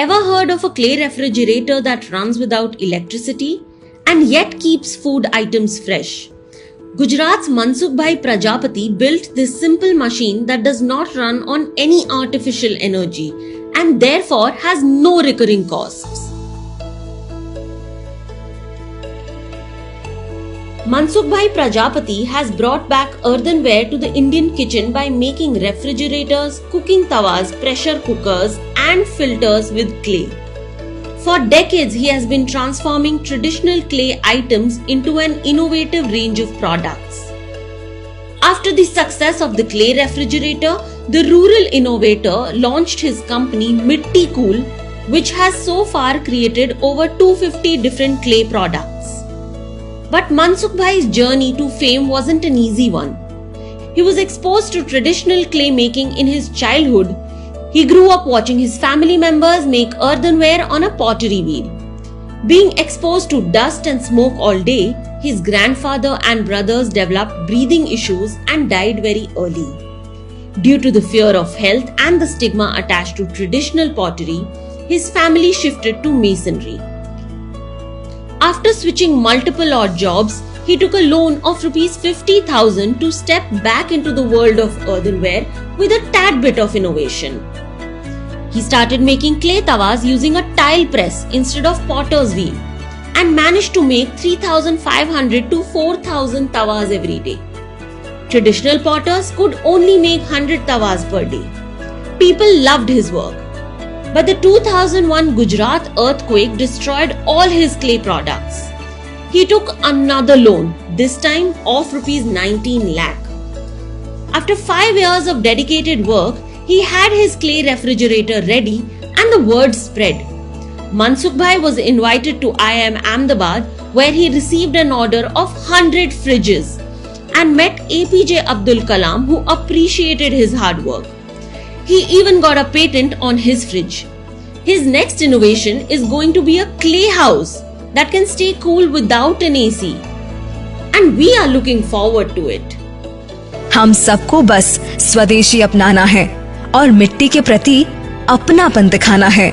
Ever heard of a clay refrigerator that runs without electricity and yet keeps food items fresh? Gujarat's Mansukh Prajapati built this simple machine that does not run on any artificial energy and therefore has no recurring costs. Mansukh Prajapati has brought back earthenware to the Indian kitchen by making refrigerators, cooking tawas, pressure cookers and filters with clay. For decades, he has been transforming traditional clay items into an innovative range of products. After the success of the clay refrigerator, the rural innovator launched his company Mitti Cool, which has so far created over 250 different clay products. But Mansukh Bhai's journey to fame wasn't an easy one. He was exposed to traditional clay making in his childhood. He grew up watching his family members make earthenware on a pottery wheel. Being exposed to dust and smoke all day, his grandfather and brothers developed breathing issues and died very early. Due to the fear of health and the stigma attached to traditional pottery, his family shifted to masonry. After switching multiple odd jobs, he took a loan of Rs 50,000 to step back into the world of earthenware with a tad bit of innovation. He started making clay tawas using a tile press instead of potter's wheel and managed to make 3,500 to 4,000 tawas every day. Traditional potters could only make 100 tawas per day. People loved his work. But the 2001 Gujarat earthquake destroyed all his clay products. He took another loan, this time of Rs 19 lakh. After 5 years of dedicated work, he had his clay refrigerator ready and the word spread. Mansukh Bhai was invited to IIM Ahmedabad, where he received an order of 100 fridges and met APJ Abdul Kalam, who appreciated his hard work. He even got a patent on his fridge. His next innovation is going to be a clay house that can stay cool without an AC. And we are looking forward to it. हम सबको बस स्वदेशी अपनाना है और मिट्टी के प्रति अपनापन दिखाना है।